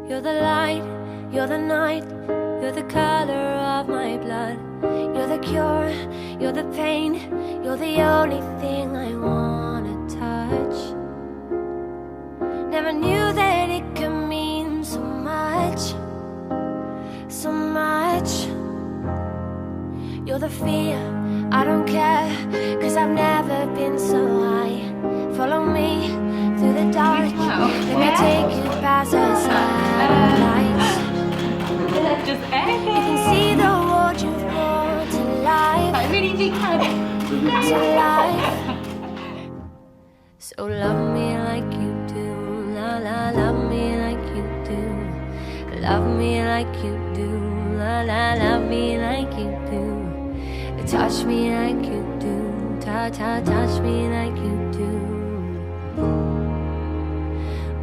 You're the light, you're the night, you're the color of my blood. You're the cure, you're the pain, you're the only thing I wanna touch. Never knew that it could mean so much, so much. You're the fear, I don't care, 'cause I've never been so high. Follow me through the dark, let me take you past the lights. Just You can see the world you've brought to life, really big to life. So love me like you do, la la, love me like you do. Love me like you do, la la, love me like you do. Touch me like you do, touch me like you do.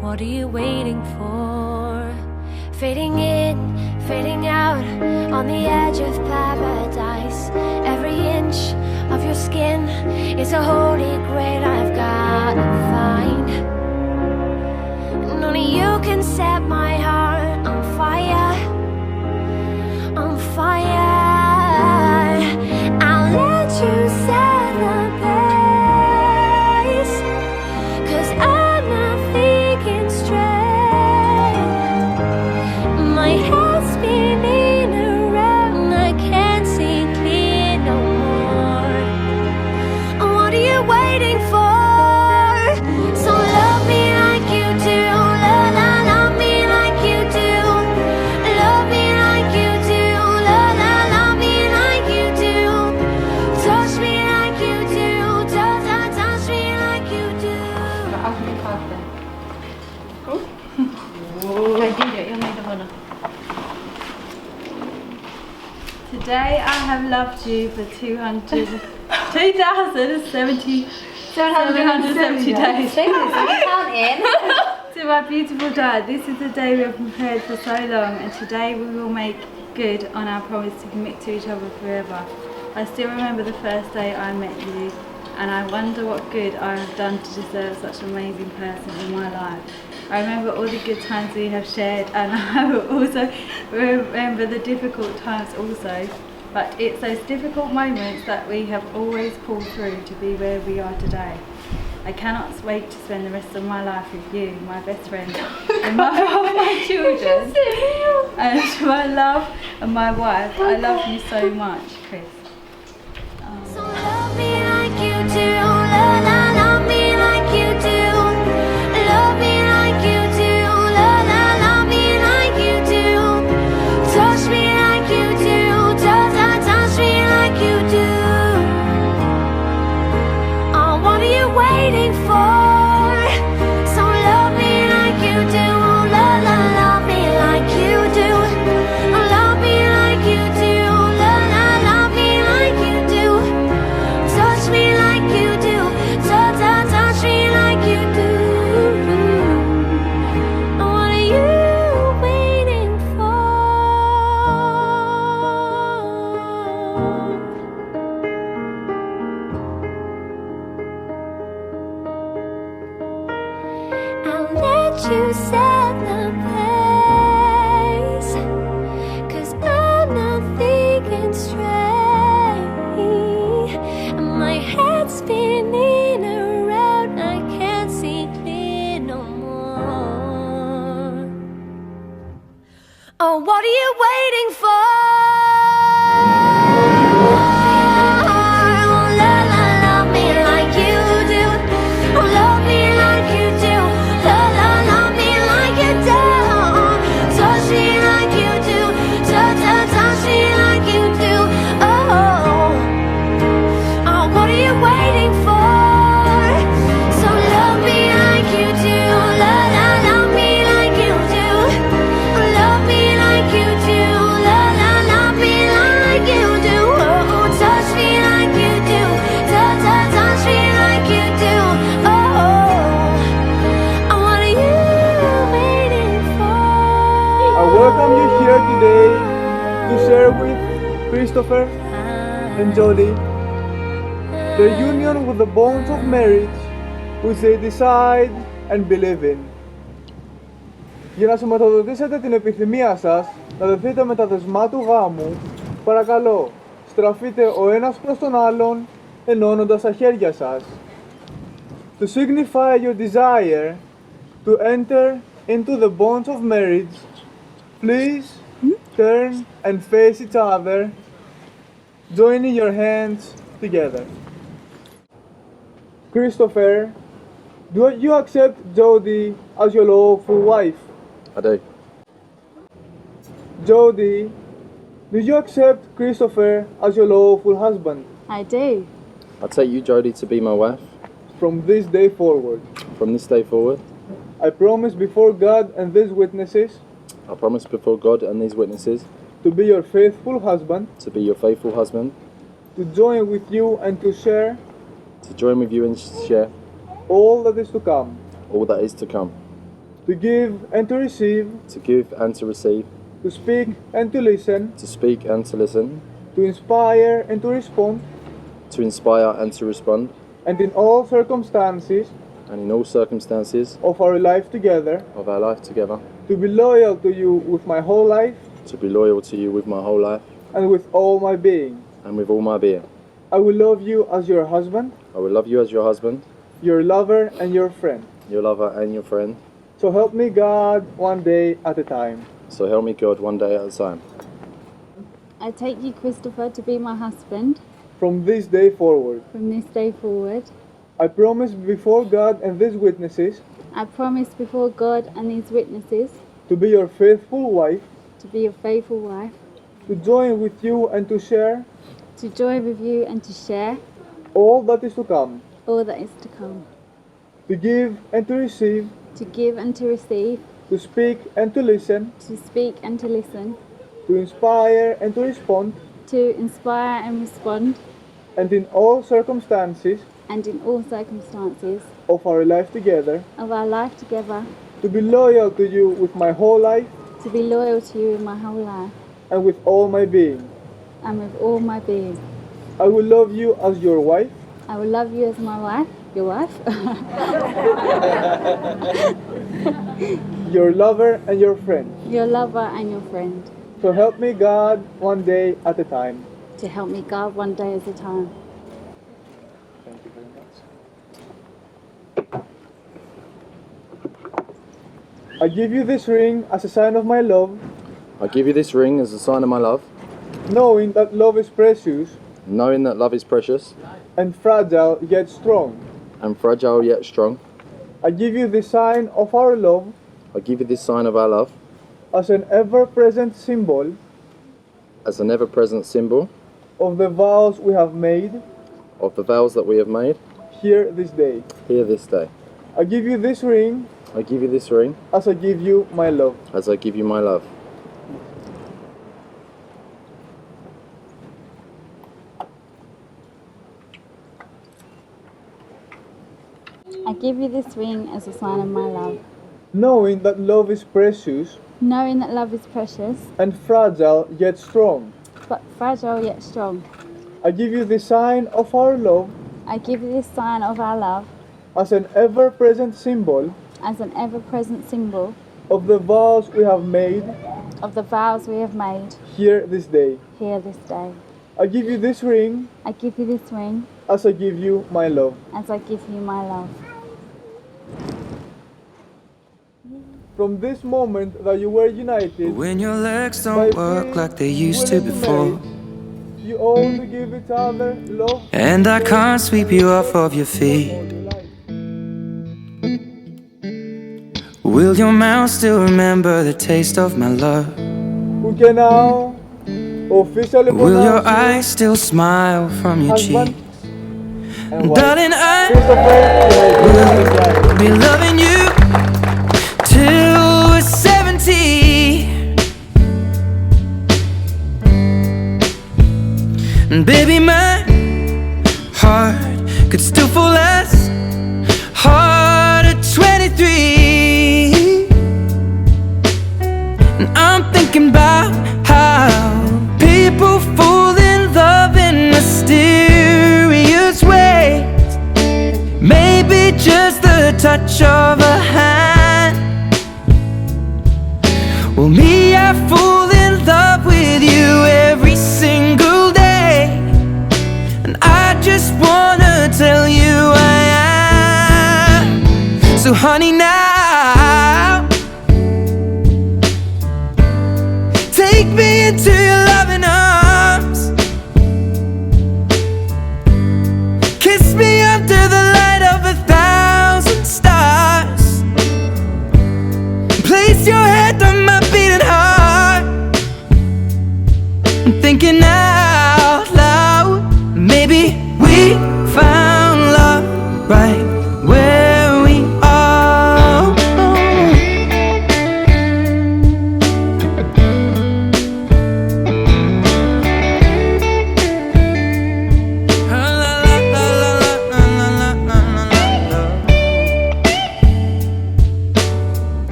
What are you waiting for? Fading in, fading out, on the edge of paradise. Every inch of your skin is a holy grail I've gotta find. And only you can set my heart on fire, on fire. I'll let you set the pace, 'cause I'm not thinking straight. My head's spinning around, I can't see clear no more. What are you waiting for? So love me like you do, love me like you do. Love me like you do, love me like you do. Touch me like you do, touch me like you do. Today I have loved you for 2,770 days. To my beautiful dad, this is the day we have prepared for so long, and today we will make good on our promise to commit to each other forever. I still remember the first day I met you, and I wonder what good I have done to deserve such an amazing person in my life. I remember all the good times we have shared, and I will also remember the difficult times also. But it's those difficult moments that we have always pulled through to be where we are today. I cannot wait to spend the rest of my life with you, my best friend, and mother of my children, and my love and my wife. I love you so much, Chris. So love me like you do, love me like you do. Love me like you do, love me like you do. Touch me like you do, touch me like you do. Oh, what are you waiting for? So love me like you do, love me like you do. Love me like you do, love me like you do. Touch me like you do, touch me like you do. What are you waiting for? I'll let you set the pace, 'cause I'm not thinking straight. And my head's spinning around, I can't see clear no more. Oh, what are you waiting for? Love me like you do. Love me like you do. Love me like you do. Touch me like you do. Touch me like you do. Oh, what are you waiting for? So love me like you do. Love me like you do. Love me like you do. Love me like you do. Oh, touch me like you do. Touch me like you do. Oh, what are you waiting for? I welcome you here today to share with Christopher and Jodie their union with the bonds of marriage which they decide and believe in. Για να σηματοδοτήσετε την επιθυμία σας να δεθείτε με τα δεσμά του γάμου, παρακαλώ, στραφείτε ο ένας προς τον άλλον, ενώνοντας τα χέρια σας. To signify your desire to enter into the bonds of marriage, please turn and face each other, joining your hands together. Christopher, do you accept Jodie as your lawful wife? I do. Jodie, do you accept Christopher as your lawful husband? I do. I take you, Jodie, to be my wife. From this day forward, From this day forward, I promise before God and these witnesses I promise before God and these witnesses to be your faithful husband, to be your faithful husband, to join with you and to share to join with you and share all that is to come, all that is to come, to give and to receive, to give and to receive, to speak and to listen, to speak and to listen, to inspire and to respond, to inspire and to respond, and in all circumstances and in all circumstances of our life together, of our life together, to be loyal to you with my whole life to be loyal to you with my whole life and with all my being. and with all my being. I will love you as your husband, I will love you as your husband, your lover and your friend. your lover and your friend. So help me God one day at a time. So help me God one day at a time. I take you, Christopher, to be my husband From this day forward, from this day forward. I promise before God and these witnesses I promise before God and these witnesses to be your faithful wife, to be your faithful wife, to join with you and to share to join with you and to share all that is to come, all that is to come, to give and to receive, to give and to receive, to speak and to listen, to speak and to listen, to inspire and to respond, to inspire and respond, and in all circumstances and in all circumstances of our life together, of our life together, to be loyal to you with my whole life to be loyal to you in my whole life and with all my being. and with all my being. I will love you as your wife, I will love you as my wife, your wife, your lover and your friend. your lover and your friend. So help me God one day at a time. To help me God one day at a time. Thank you very much. I give you this ring as a sign of my love, I give you this ring as a sign of my love, knowing that love is precious knowing that love is precious and fragile yet strong. and fragile yet strong. I give you the sign of our love I give you this sign of our love as an ever-present symbol as an ever-present symbol of the vows we have made of the vows that we have made here this day. here this day. I give you this ring I give you this ring as I give you my love. as I give you my love. I give you this ring as a sign of my love, Knowing that love is precious knowing that love is precious, and fragile yet strong. but fragile yet strong. I give you the sign of our love I give you this sign of our love as an ever-present symbol as an ever-present symbol of the vows we have made of the vows we have made here this day. here this day. I give you this ring I give you this ring as I give you my love. as I give you my love. From this moment that you were united, When your legs by don't work being like they used to willing before, marry, you own to give each other love and I can't sweep you off of your feet. all your life. Will your mouth still remember the taste of my love? We can now officially Will your pronounce you eyes still smile from your husband cheek? and wife. Darling, I Christopher, you may be married. be loving you till we're 70. And baby, my heart could still fall as hard at 23. And I'm thinking about how people fall in love in mysterious ways. Maybe just the touch of a hand. Place your head on my beating heart. I'm thinking out loud. Maybe we found love right where we are.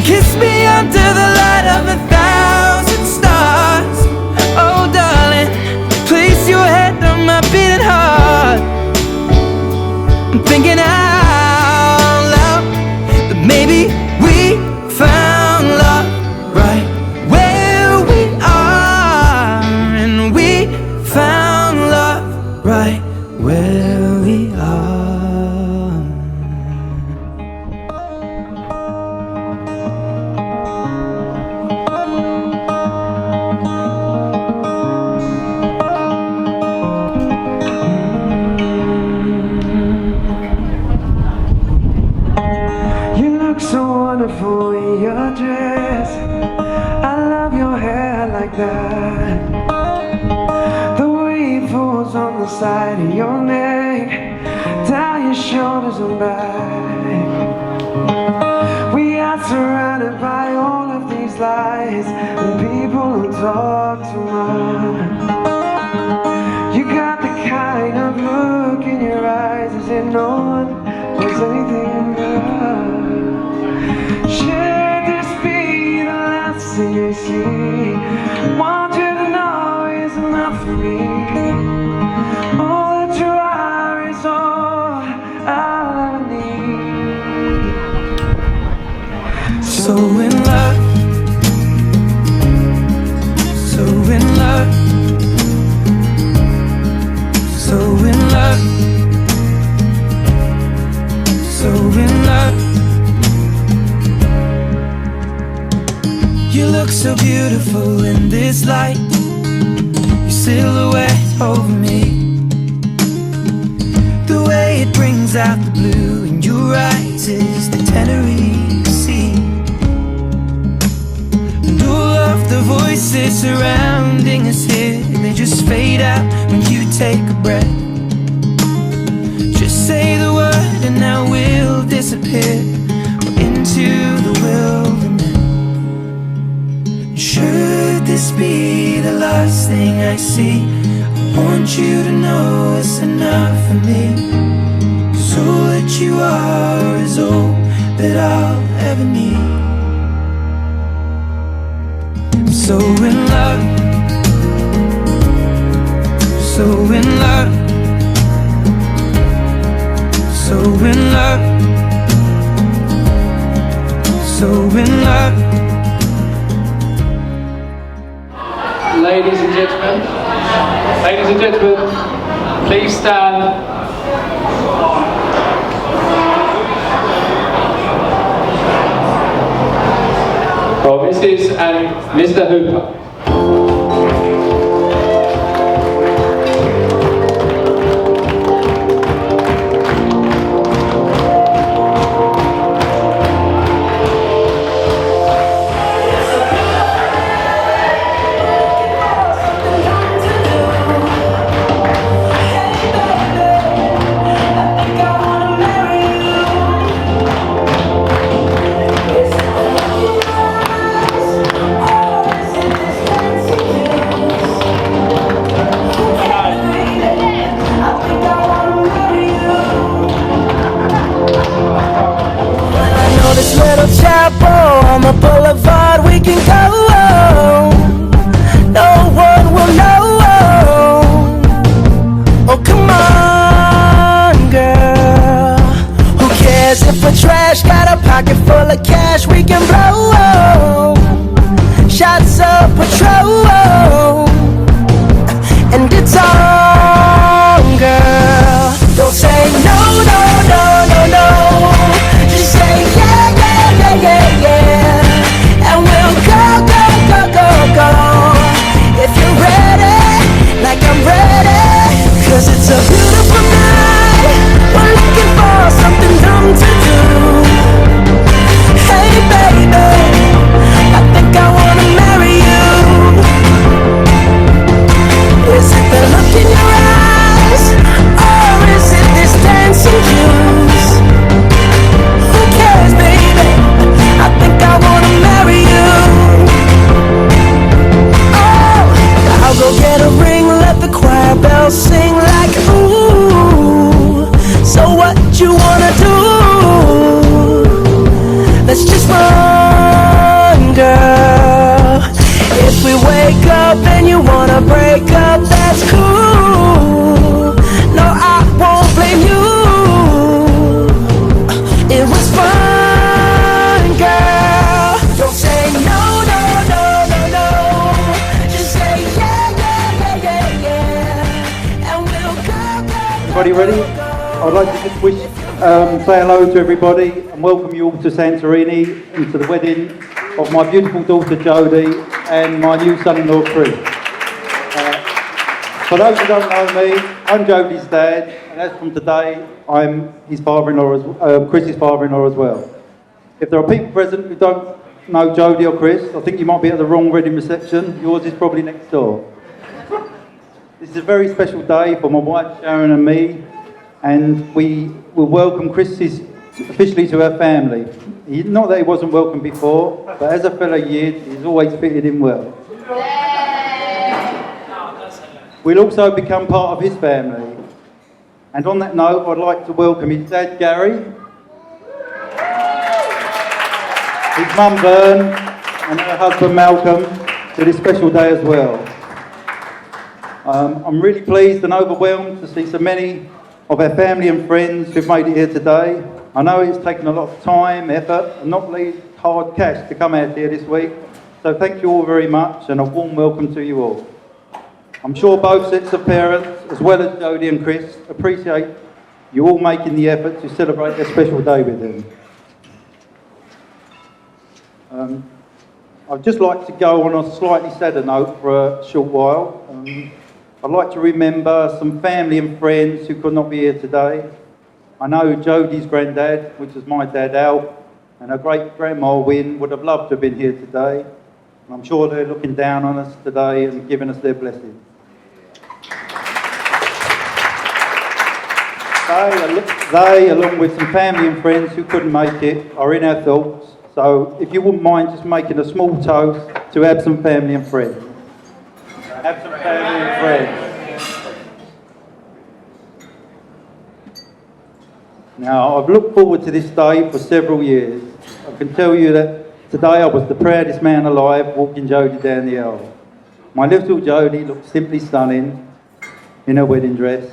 Kiss me under the light of 1,000 stars. Oh darling, place your head on my beating heart. I'm thinking out loud that maybe we found love right where we are. And we found love right where we are. So wonderful in your dress. I love your hair like that. The way it falls on the side of your neck, down your shoulders and back. We are surrounded by all of these lies and people who talk too much. You got the kind of look in your eyes as if no one was anything but. Should this be the last thing I see? Want you to know is enough for me. All that you are is all I'll ever need. So in love, so in love, so in love, so in love. You look so beautiful in this light. Your silhouette over me. The way it brings out the blue in your eyes is the Tenerife Sea. And all of the voices surrounding us here, they just fade out when you take a breath. Just say the word and I will disappear into the wilderness. Should this be the last thing I see, I want you to know it's enough for me. 'Cause all that you are is all that I'll ever need. I'm so in love, so in love, so in love, so in love. Ladies and gentlemen, please stand. For Mrs. and Mr. Hooper. On the boulevard we can go. No one will know. Oh come on girl, who cares if we're trash? Got a pocket full of cash we can blow. Shots of Patrol, and it's on girl. Don't say no, no, no, no, no. what you wanna do. Let's just run, girl. If we wake up and you wanna break up, that's cool. No, I won't blame you. It was fun, girl. Don't say no, no, no, no, no. Just say yeah, yeah, yeah, yeah, yeah. And we'll go, go, go. Everybody ready? I'd like to just say hello to everybody and welcome you all to Santorini and to the wedding of my beautiful daughter Jodie and my new son-in-law Chris. For those who don't know me, I'm Jodie's dad, and as from today, I'm his father-in-law, Chris's father-in-law as well. If there are people present who don't know Jodie or Chris, I think you might be at the wrong wedding reception. Yours is probably next door. This is a very special day for my wife Sharon and me, and we will welcome Chris officially to our family. Not that he wasn't welcome before, but as a fellow Yid, he's always fitted in well. We'll also become part of his family. And on that note, I'd like to welcome his dad Gary, his mum Vern, and her husband Malcolm to this special day as well. I'm really pleased and overwhelmed to see so many of our family and friends who've made it here today. I know it's taken a lot of time, effort, and not least hard cash to come out here this week. So thank you all very much and a warm welcome to you all. I'm sure both sets of parents, as well as Jodie and Chris, appreciate you all making the effort to celebrate a special day with them. I'd just like to go on a slightly sadder note for a short while. I'd like to remember some family and friends who could not be here today. I know Jodie's granddad, which is my dad Al, and her great-grandma Wynne would have loved to have been here today. And I'm sure they're looking down on us today and giving us their blessing. They, along with some family and friends who couldn't make it, are in our thoughts. So if you wouldn't mind just making a small toast to have some family and friends. Have some family and friends. Now, I've looked forward to this day for several years. I can tell you that today I was the proudest man alive walking Jodie down the aisle. My little Jodie looked simply stunning in her wedding dress.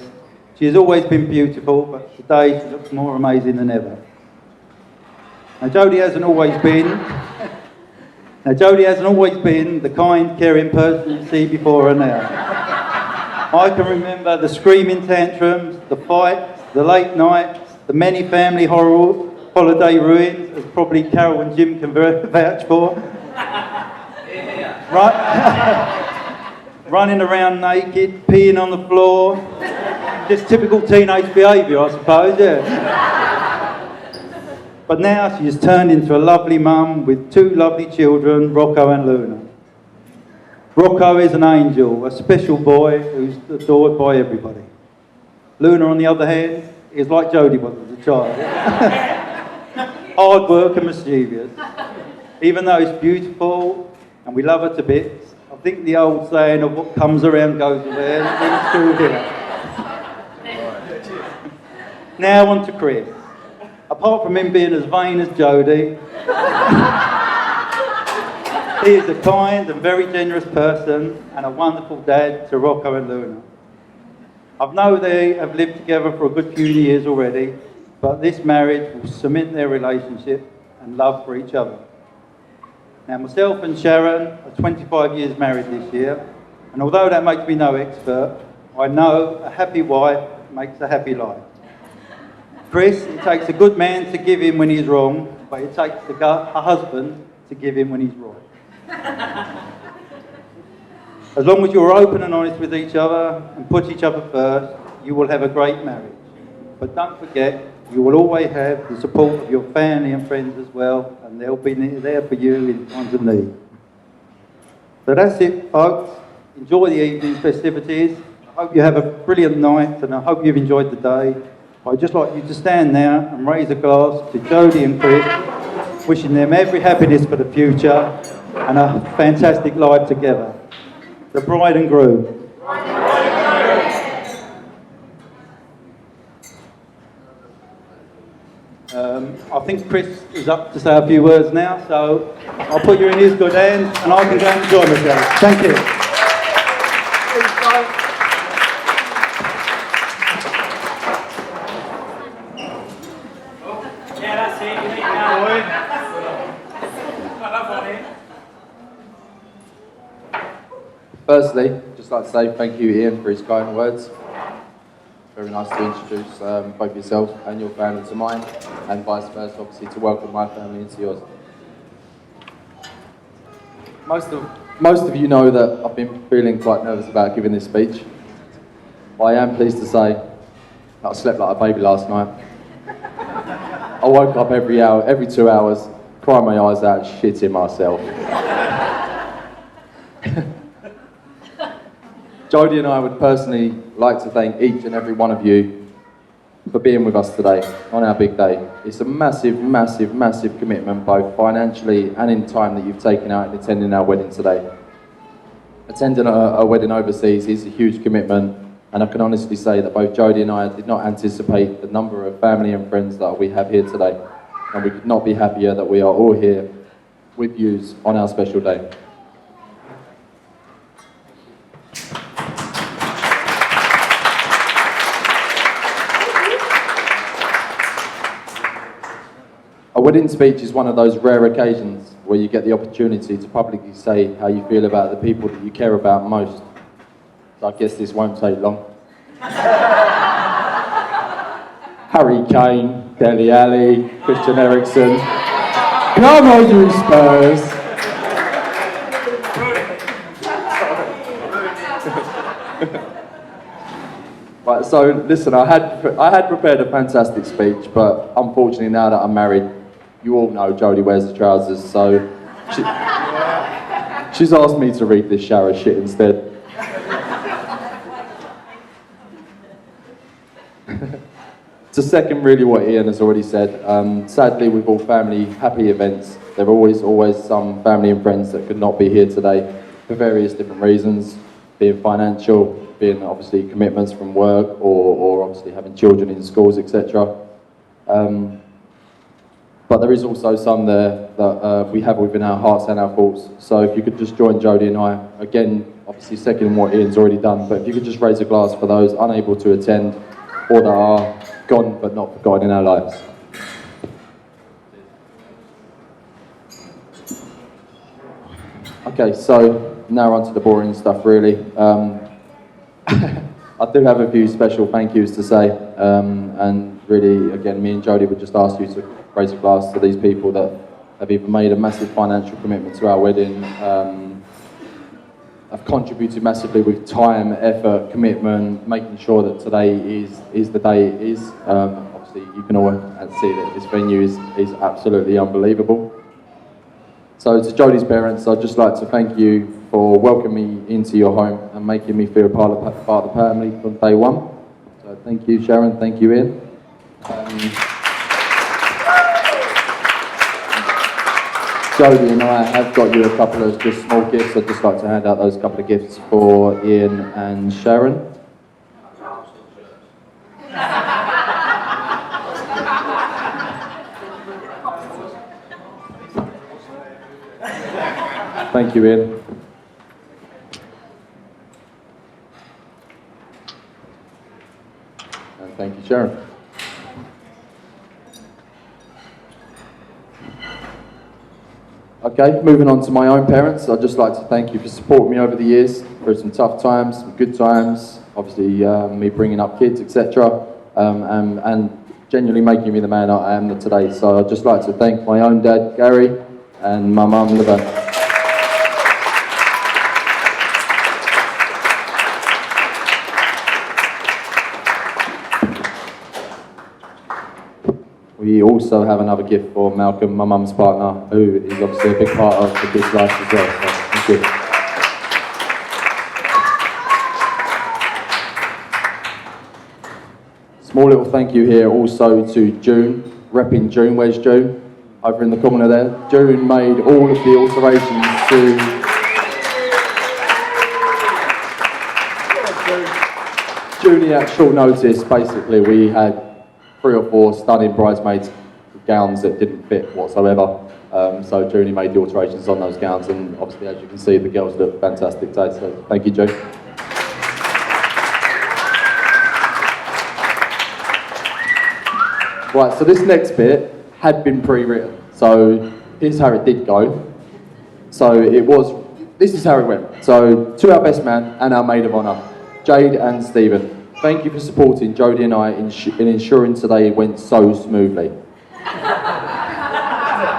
She has always been beautiful, but today she looks more amazing than ever. Now, Jodie hasn't always been the kind, caring person you see before her now. I can remember the screaming tantrums, the fights, the late nights, the many family holiday ruins, as probably Carol and Jim can vouch for. Right? Running around naked, peeing on the floor. Just typical teenage behaviour, I suppose, yeah. But now she has turned into a lovely mum with two lovely children, Rocco and Luna. Rocco is an angel, a special boy who's adored by everybody. Luna, on the other hand, is like Jodie was as a child. Hard work and mischievous. Even though it's beautiful and we love her to bits, I think the old saying of what comes around goes around is true here. Now on to Chris. Apart from him being as vain as Jodie, he is a kind and very generous person and a wonderful dad to Rocco and Luna. I know they have lived together for a good few years already, but this marriage will cement their relationship and love for each other. Now, myself and Sharon are 25 years married this year, and although that makes me no expert, I know a happy wife makes a happy life. Chris, it takes a good man to give in when he's wrong, but it takes a husband to give in when he's right. As long as you're open and honest with each other and put each other first, you will have a great marriage. But don't forget, you will always have the support of your family and friends as well, and they'll be there for you in times of need. So that's it, folks. Enjoy the evening's festivities. I hope you have a brilliant night, and I hope you've enjoyed the day. I'd just like you to stand now and raise a glass to Jodie and Chris, wishing them every happiness for the future and a fantastic life together. The bride and groom. I think Chris is up to say a few words now, so I'll put you in his good hands and I can go and enjoy myself. Thank you. Firstly, just like to say thank you, Ian, for his kind words. Very nice to introduce both yourself and your family to mine, and vice versa, obviously, to welcome my family into yours. Most of you know that I've been feeling quite nervous about giving this speech. But I am pleased to say that I slept like a baby last night. I woke up every 2 hours, crying my eyes out, shitting myself. Jodie and I would personally like to thank each and every one of you for being with us today on our big day. It's a massive, massive, massive commitment, both financially and in time, that you've taken out in attending our wedding today. Attending a wedding overseas is a huge commitment, and I can honestly say that both Jodie and I did not anticipate the number of family and friends that we have here today, and we could not be happier that we are all here with yous on our special day. A wedding speech is one of those rare occasions where you get the opportunity to publicly say how you feel about the people that you care about most. So I guess this won't take long. Harry Kane, Dele Alli, Christian Eriksen. Come on, you Spurs! Right, so listen, I had prepared a fantastic speech, but unfortunately now that I'm married, you all know Jodie wears the trousers, so she's asked me to read this shower shit instead. To second really what Ian has already said, sadly with all family happy events, there are always some family and friends that could not be here today for various different reasons, being financial, being obviously commitments from work, or obviously having children in schools, etc. But there is also some there that we have within our hearts and our thoughts. So if you could just join Jodie and I, again, obviously seconding what Ian's already done, but if you could just raise a glass for those unable to attend or that are gone but not forgotten in our lives. Okay, so now on to the boring stuff really. I do have a few special thank yous to say, and really, again, me and Jodie would just ask you to raise a glass to these people that have either made a massive financial commitment to our wedding, have contributed massively with time, effort, commitment, making sure that today is the day it is. Obviously, you can all see that this venue is absolutely unbelievable. So to Jodie's parents, I'd just like to thank you for welcoming me into your home and making me feel part of the family from day one. So thank you, Sharon, thank you, Ian. Jodie and I have got you a couple of just small gifts. I'd just like to hand out those couple of gifts for Ian and Sharon. Thank you, Ian. And thank you, Sharon. Okay, moving on to my own parents, I'd just like to thank you for supporting me over the years through some tough times, some good times, obviously me bringing up kids, etc. And genuinely making me the man I am today. So I'd just like to thank my own dad, Gary, and my mum, Liva. We also have another gift for Malcolm, my mum's partner, who is obviously a big part of the kids' life as well. So thank you. Small little thank you here also to June, repping June. Where's June? Over in the corner there. June made all of the alterations to June at short notice. Basically, we had 3 or 4 stunning bridesmaids gowns that didn't fit whatsoever. So Jodie made the alterations on those gowns, and obviously, as you can see, the girls look fantastic today. So thank you, Jodie. Right, so this next bit had been pre-written. So here's how it did go. So this is how it went. So to our best man and our maid of honour, Jade and Stephen, thank you for supporting Jodie and I in ensuring today went so smoothly.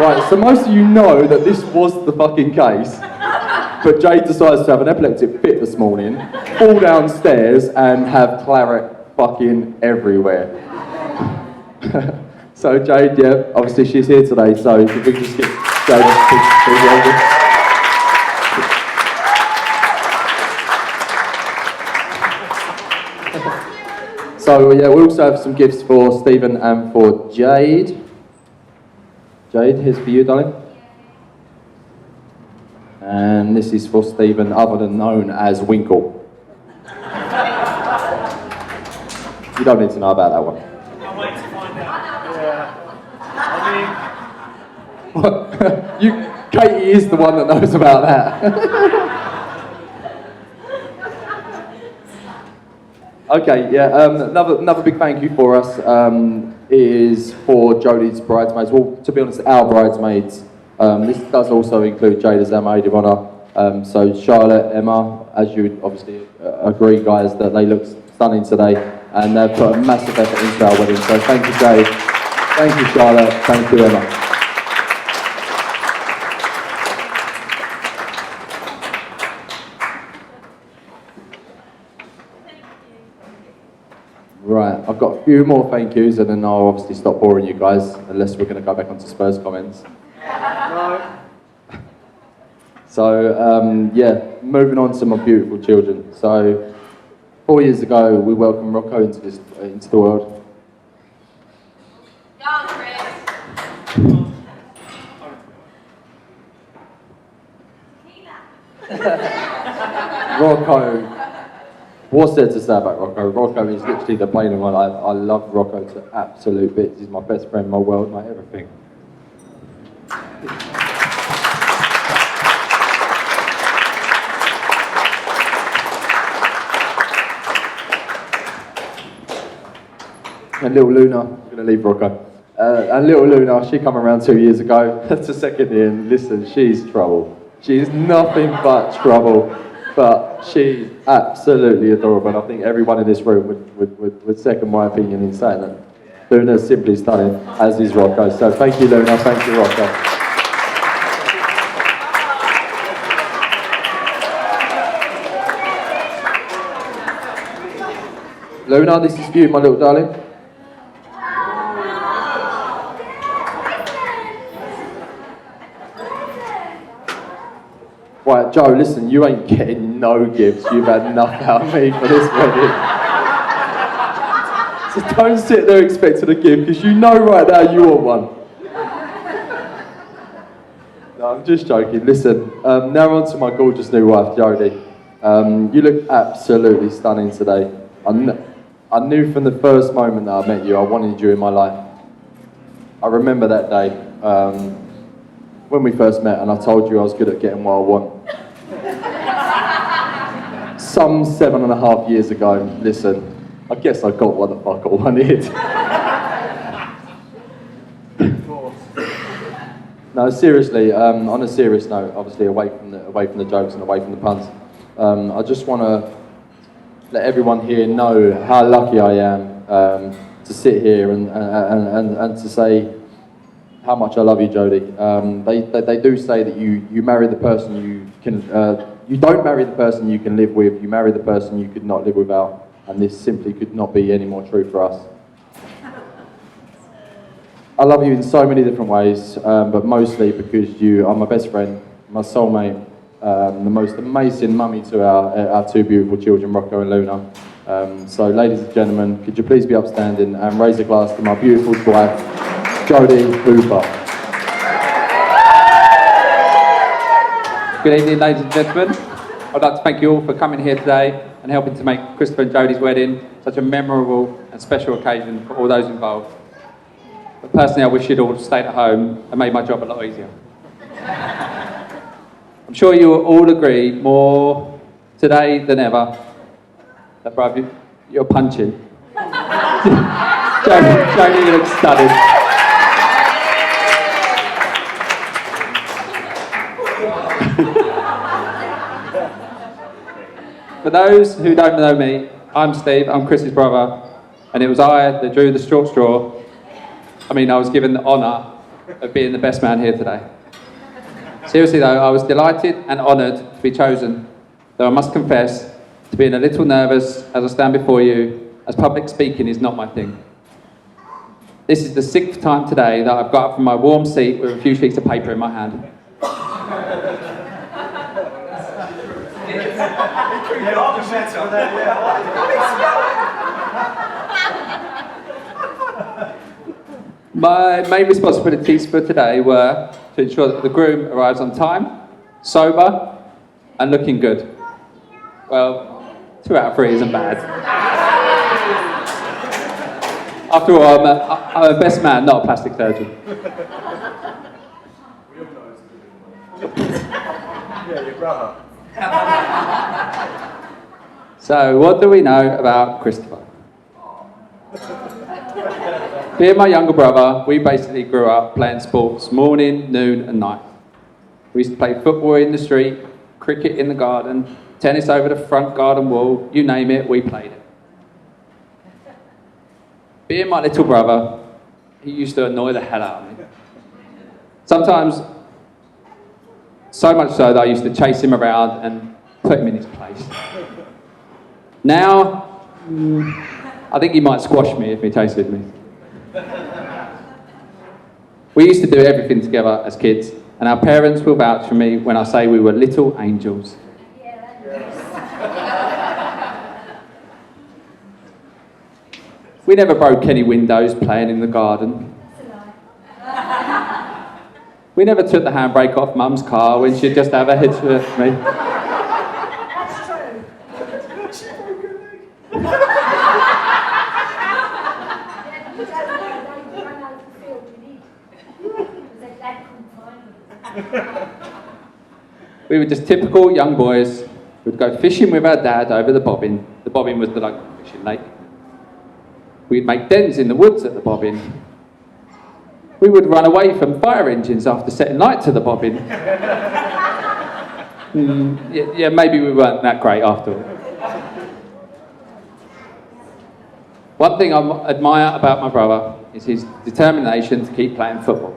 Right, so most of you know that this was the fucking case, but Jade decides to have an epileptic fit this morning, fall downstairs and have claret fucking everywhere. So Jade, yeah, obviously she's here today, so if we can just get Jade to So yeah, we also have some gifts for Stephen and for Jade. Jade, here's for you, darling. And this is for Stephen, other than known as Winkle. You don't need to know about that one. I'm waiting to find out. Yeah. Katie is the one that knows about that. Okay, yeah, another big thank you for us is for Jodie's bridesmaids. Well, to be honest, our bridesmaids. This does also include Jade as our maid of honour. So Charlotte, Emma, as you would obviously agree, guys, that they look stunning today, and they've put a massive effort into our wedding. So thank you, Jade. Thank you, Charlotte. Thank you, Emma. Right, I've got a few more thank yous, and then I'll obviously stop boring you guys, unless we're going to go back onto Spurs comments. No. So, yeah, moving on to my beautiful children. So, 4 years ago, we welcomed Rocco into the world. Go on, Chris. Rocco, what's there to say about Rocco? Rocco is literally the bane of my life. I love Rocco to absolute bits. He's my best friend, my world, my everything. And little Luna, I'm going to leave Rocco. And little Luna, she come around 2 years ago to second year, and listen, she's trouble. She's nothing but trouble, but she's absolutely adorable. And I think everyone in this room would second my opinion in saying that Luna's simply stunning, as is Rocco. So thank you, Luna, thank you, Rocco. Luna, this is for you, my little darling. Right, Joe, listen, you ain't getting no gifts. You've had enough out of me for this wedding. So don't sit there expecting a gift, because you know right now you want one. No, I'm just joking. Listen, now on to my gorgeous new wife, Jodie. You look absolutely stunning today. I knew from the first moment that I met you, I wanted you in my life. I remember that day. When we first met, and I told you I was good at getting what I want. Some 7.5 years ago, listen, I guess I got what the fuck I wanted. No, seriously, on a serious note, obviously away from the jokes and away from the puns, I just want to let everyone here know how lucky I am to sit here and to say how much I love you, Jodie. They do say that you marry the person you can, you don't marry the person you can live with, you marry the person you could not live without, and this simply could not be any more true for us. I love you in so many different ways, but mostly because you are my best friend, my soulmate, the most amazing mummy to our two beautiful children, Rocco and Luna. So ladies and gentlemen, could you please be upstanding and raise a glass to my beautiful wife, Jodie Hooper. Good evening, ladies and gentlemen. I'd like to thank you all for coming here today and helping to make Christopher and Jodie's wedding such a memorable and special occasion for all those involved. But personally, I wish you'd all stayed at home and made my job a lot easier. I'm sure you will all agree more today than ever that, bruv, you're punching. Jodie, you look stunning. For those who don't know me, I'm Steve, I'm Chris's brother, and it was I that drew the short straw. I mean, I was given the honour of being the best man here today. Seriously though, I was delighted and honoured to be chosen, though I must confess to being a little nervous as I stand before you, as public speaking is not my thing. This is the 6th time today that I've got up from my warm seat with a few sheets of paper in my hand. My main responsibilities for today were to ensure that the groom arrives on time, sober, and looking good. Well, 2 out of 3 isn't bad. After all, I'm a best man, not a plastic surgeon. Yeah, your brother. So, what do we know about Christopher? Being my younger brother, we basically grew up playing sports morning, noon and night. We used to play football in the street, cricket in the garden, tennis over the front garden wall, you name it, we played it. Being my little brother, he used to annoy the hell out of me. Sometimes, so much so that I used to chase him around and put him in his place. Now, I think he might squash me if he chased with me. We used to do everything together as kids, and our parents will vouch for me when I say we were little angels. We never broke any windows playing in the garden. We never took the handbrake off Mum's car when she'd just have a hit with me. We were just typical young boys. We'd go fishing with our dad over the bobbin. The bobbin was the local fishing lake. We'd make dens in the woods at the bobbin. We would run away from fire engines after setting light to the bobbin. Yeah, maybe we weren't that great after all. One thing I admire about my brother is his determination to keep playing football.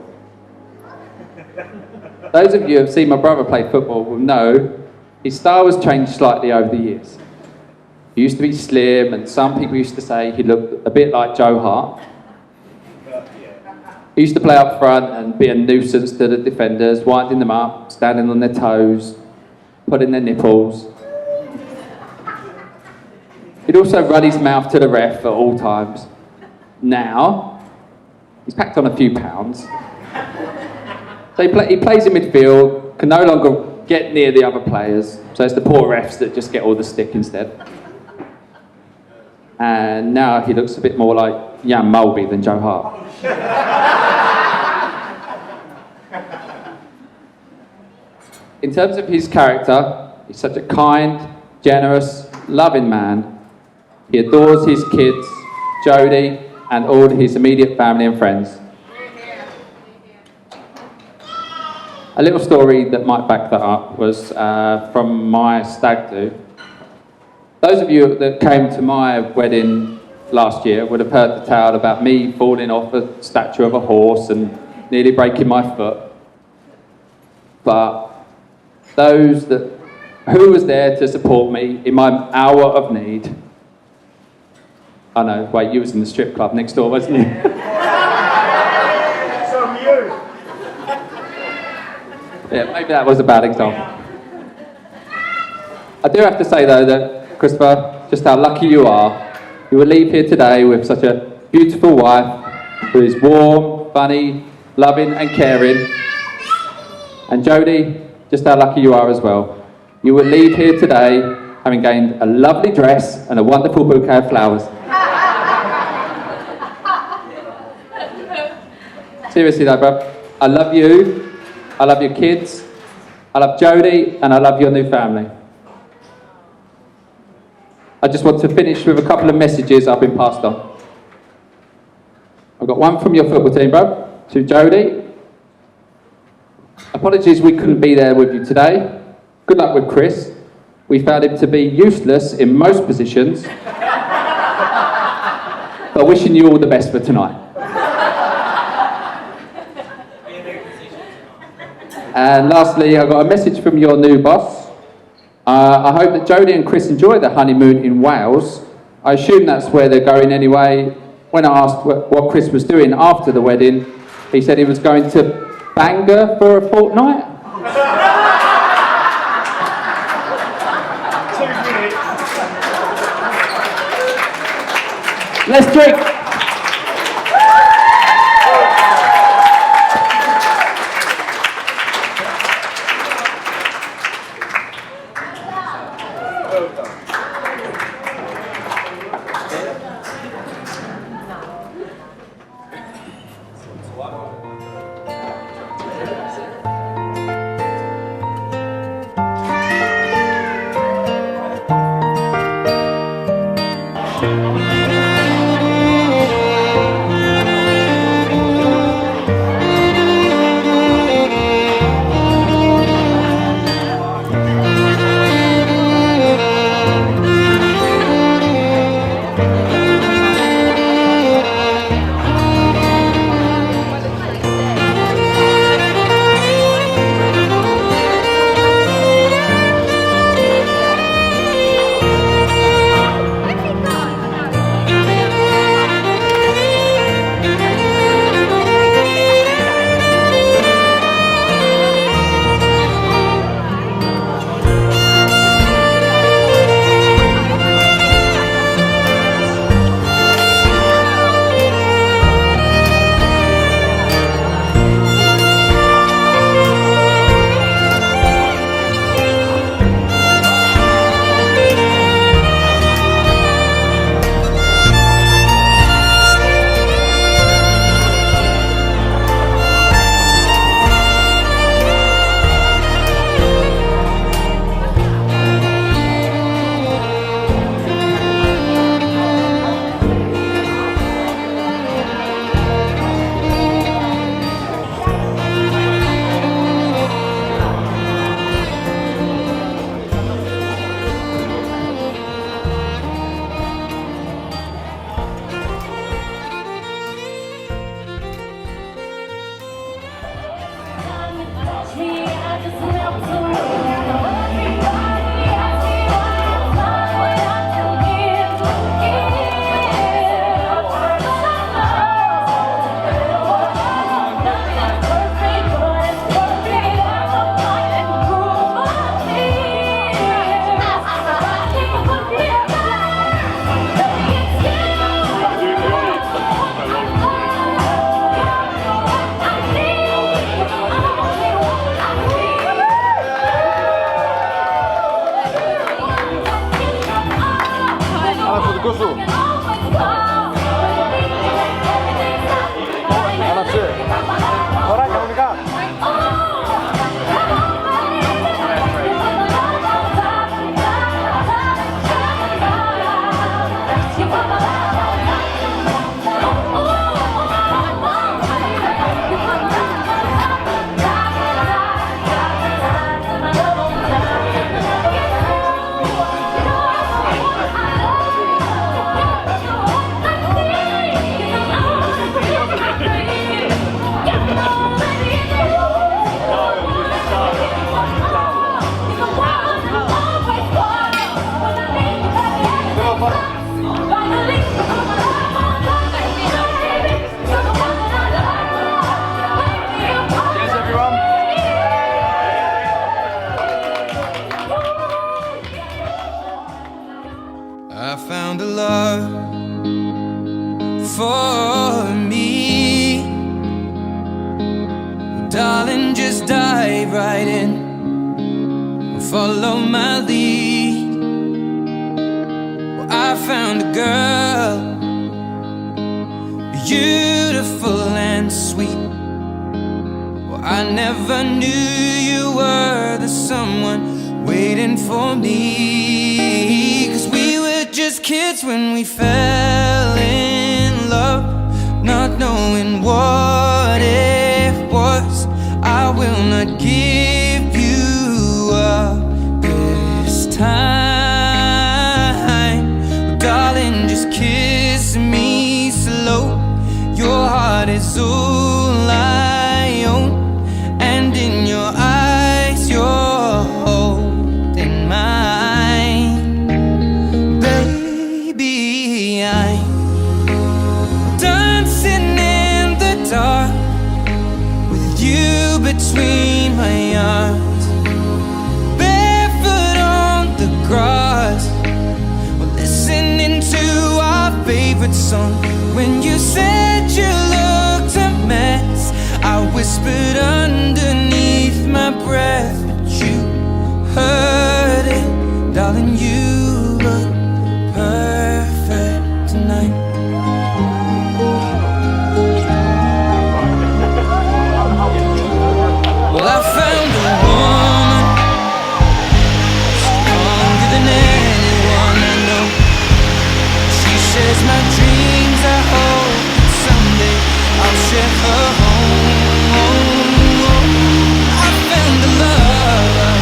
Those of you who have seen my brother play football will know his style has changed slightly over the years. He used to be slim, and some people used to say he looked a bit like Joe Hart. He used to play up front and be a nuisance to the defenders, winding them up, standing on their toes, putting their nipples. He'd also run his mouth to the ref at all times. Now, he's packed on a few pounds. So he plays in midfield, can no longer get near the other players, so it's the poor refs that just get all the stick instead. And now he looks a bit more like Jan Mulby than Joe Hart. In terms of his character, he's such a kind, generous, loving man. He adores his kids, Jodie, and all his immediate family and friends. A little story that might back that up was from my stag do. Those of you that came to my wedding last year would have heard the tale about me falling off a statue of a horse and nearly breaking my foot. But who was there to support me in my hour of need? I know, wait, you was in the strip club next door, wasn't you? Yeah, maybe that was a bad example. I do have to say though that, Christopher, just how lucky you are. You will leave here today with such a beautiful wife who is warm, funny, loving and caring. And Jodie, just how lucky you are as well. You will leave here today having gained a lovely dress and a wonderful bouquet of flowers. Seriously though, bro, I love you, I love your kids, I love Jodie, and I love your new family. I just want to finish with a couple of messages I've been passed on. I've got one from your football team, bro, to Jodie. Apologies we couldn't be there with you today. Good luck with Chris. We found him to be useless in most positions, but wishing you all the best for tonight. And lastly, I've got a message from your new boss. I hope that Jodie and Chris enjoy their honeymoon in Wales. I assume that's where they're going anyway. When I asked what Chris was doing after the wedding, he said he was going to Bangor for a fortnight. Let's drink. I found a love for me. Darling, just dive right in and follow my lead. Well, I found a girl, beautiful and sweet. I never knew you were the someone waiting for me. 'Cause we were just kids when we fell in love, not knowing what it was. I will not give you up this time. Darling, just kiss me slow. Your heart is all I own, and in your eyes you're holding mine. Baby, I'm dancing in the dark with you between my arms, barefoot on the grass. We're listening to our favorite song. When you said you looked a mess, I whispered underneath my breath, but you heard it. Darling, you look perfect tonight. Well, I found a woman stronger than anyone I know. She shares my dreams. I hope that someday I'll share her home. I found a lover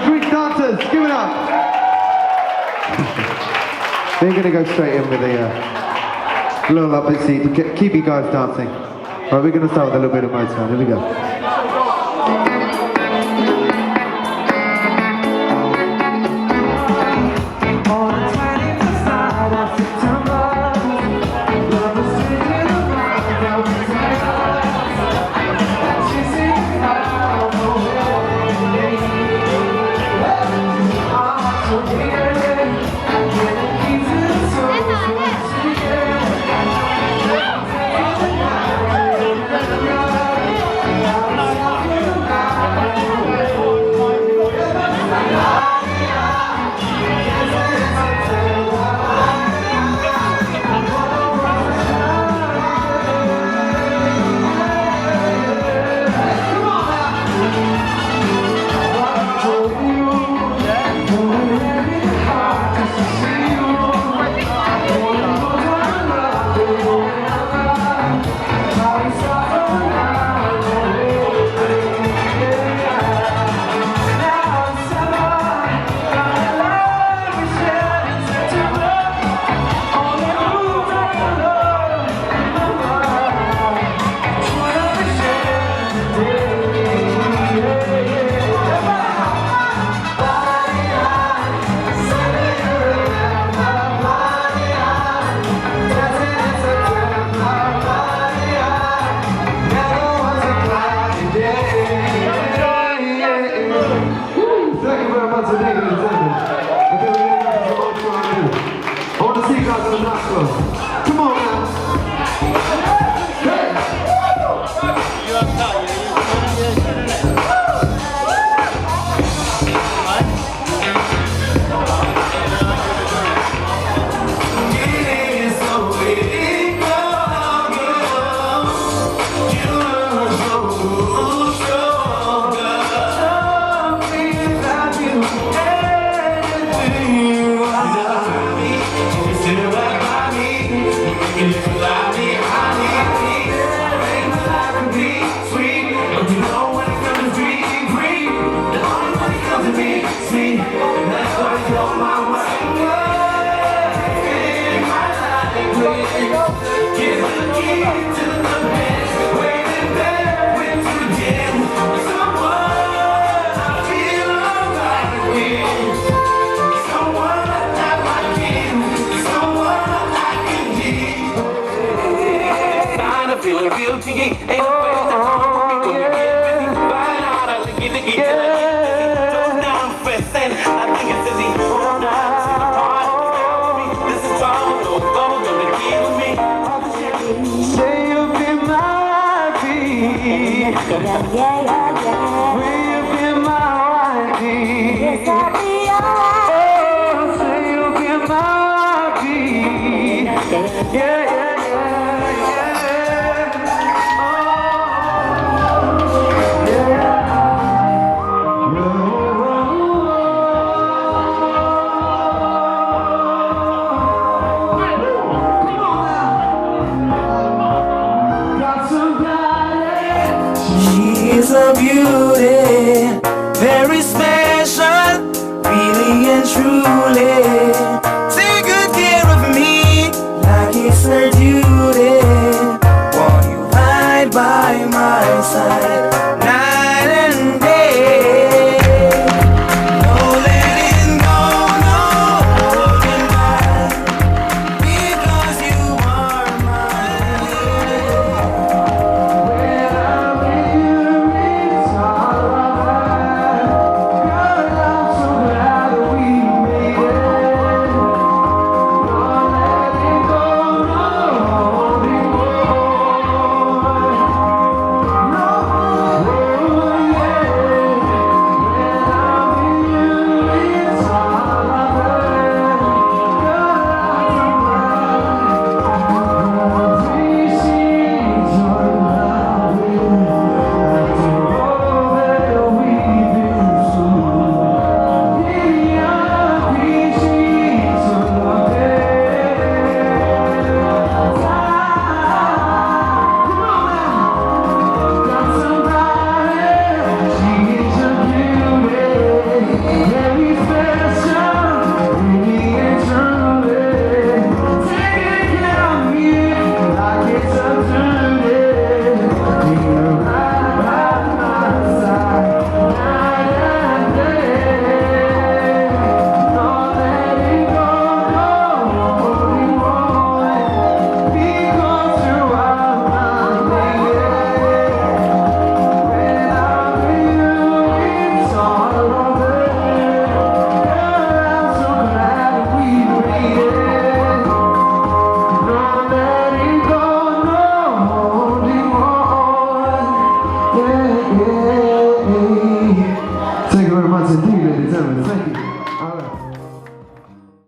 Greek dancers, give it up. They're going to go straight in with a little upbeat seat to keep you guys dancing. Right, we're going to start with a little bit of Motown. Here we go. Yeah, yeah, yeah.